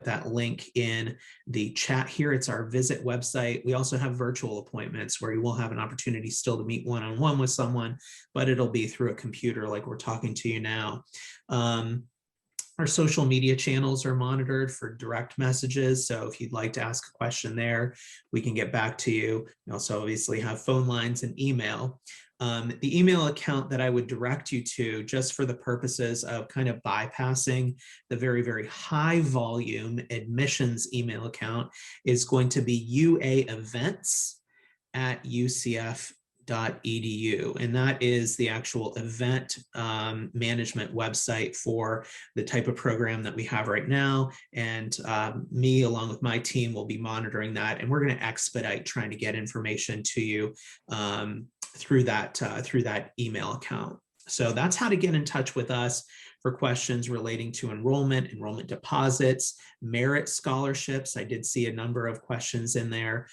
Speaker 1: that link in the chat here. It's our visit website. We also have virtual appointments where you will have an opportunity still to meet one-on-one with someone, but it'll be through a computer like we're talking to you now. Our social media channels are monitored for direct messages. So if you'd like to ask a question there, we can get back to you. We also obviously have phone lines and email. The email account that I would direct you to, just for the purposes of kind of bypassing the very, very high volume admissions email account, is going to be uaevents@ucf.edu. And that is the actual event management website for the type of program that we have right now. And me, along with my team, will be monitoring that. And we're going to expedite trying to get information to you through that email account. So that's how to get in touch with us for questions relating to enrollment deposits, merit scholarships. I did see a number of questions in there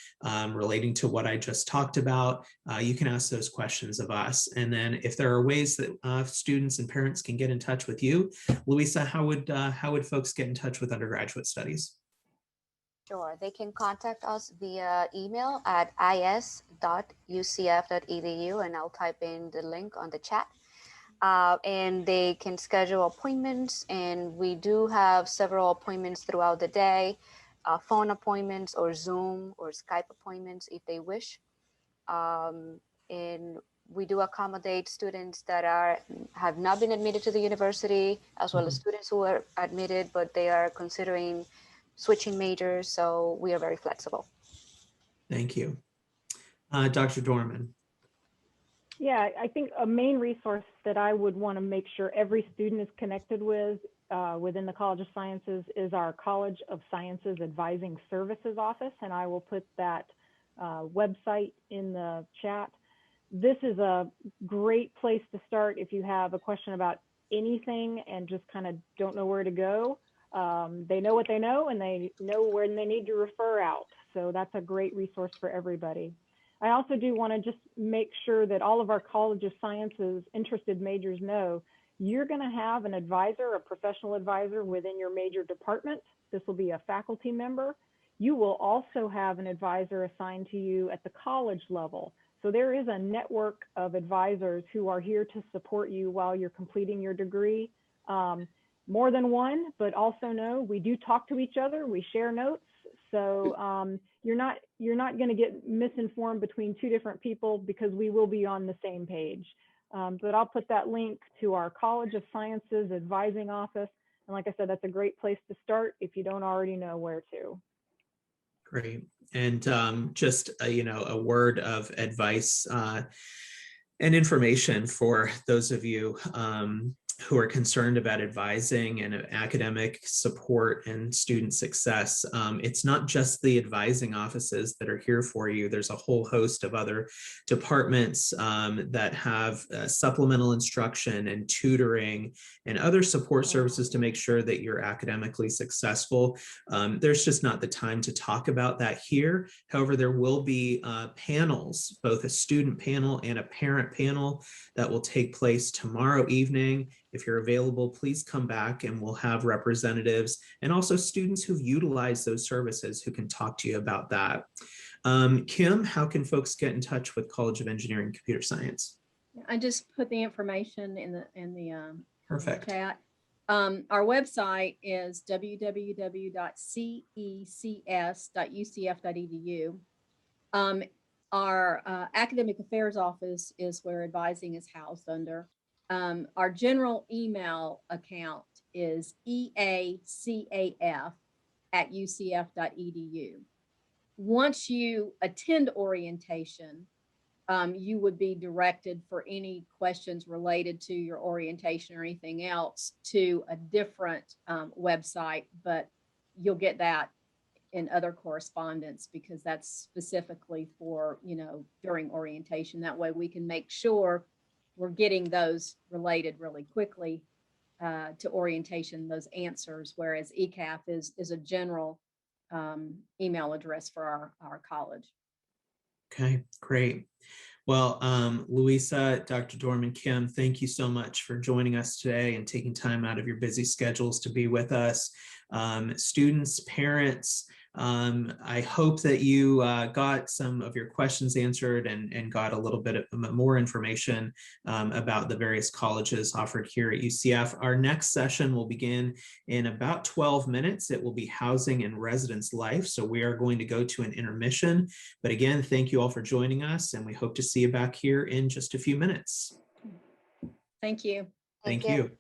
Speaker 1: relating to what I just talked about. You can ask those questions of us. And then if there are ways that students and parents can get in touch with you, Louisa, how would folks get in touch with undergraduate studies?
Speaker 4: Sure, they can contact us via email at is.ucf.edu, and I'll type in the link on the chat. And they can schedule appointments, and we do have several appointments throughout the day, phone appointments or Zoom or Skype appointments if they wish. And we do accommodate students that have not been admitted to the university, as well as students who are admitted, but they are considering switching majors. So we are very flexible.
Speaker 1: Thank you. Dr. Dorman.
Speaker 3: Yeah, I think a main resource that I would want to make sure every student is connected with within the College of Sciences is our College of Sciences Advising Services office, and I will put that website in the chat. This is a great place to start if you have a question about anything and just kind of don't know where to go. They know what they know, and they know where they need to refer out. So that's a great resource for everybody. I also do want to just make sure that all of our College of Sciences interested majors know you're going to have an advisor, a professional advisor within your major department. This will be a faculty member. You will also have an advisor assigned to you at the college level. So there is a network of advisors who are here to support you while you're completing your degree. More than one, but also know we do talk to each other. We share notes. So you're not going to get misinformed between two different people, because we will be on the same page. But I'll put that link to our College of Sciences Advising Office. And like I said, that's a great place to start if you don't already know where to.
Speaker 1: Great. And just a word of advice and information for those of you who are concerned about advising and academic support and student success. It's not just the advising offices that are here for you. There's a whole host of other departments that have supplemental instruction and tutoring and other support services to make sure that you're academically successful. There's just not the time to talk about that here. However, there will be panels, both a student panel and a parent panel, that will take place tomorrow evening. if you're available, please come back and we'll have representatives and also students who've utilized those services who can talk to you about that. Kim, how can folks get in touch with College of Engineering and Computer Science?
Speaker 2: I just put the information in the
Speaker 1: Perfect.
Speaker 2: chat. Our website is www.cecs.ucf.edu. Our academic affairs office is where advising is housed under. Our general email account is eacaf@ucf.edu. Once you attend orientation, you would be directed for any questions related to your orientation or anything else to a different website, but you'll get that in other correspondence because that's specifically for, during orientation. That way we can make sure we're getting those related really quickly to orientation, those answers, whereas ECAF is a general email address for our college.
Speaker 1: Okay, great. Well, Louisa, Dr. Dorman, Kim, thank you so much for joining us today and taking time out of your busy schedules to be with us. Students, parents, I hope that you got some of your questions answered and got a little bit more information about the various colleges offered here at UCF. Our next session will begin in about 12 minutes. It will be housing and residence life. So we are going to go to an intermission. But again, thank you all for joining us, and we hope to see you back here in just a few minutes.
Speaker 2: Thank you.
Speaker 1: Thank you.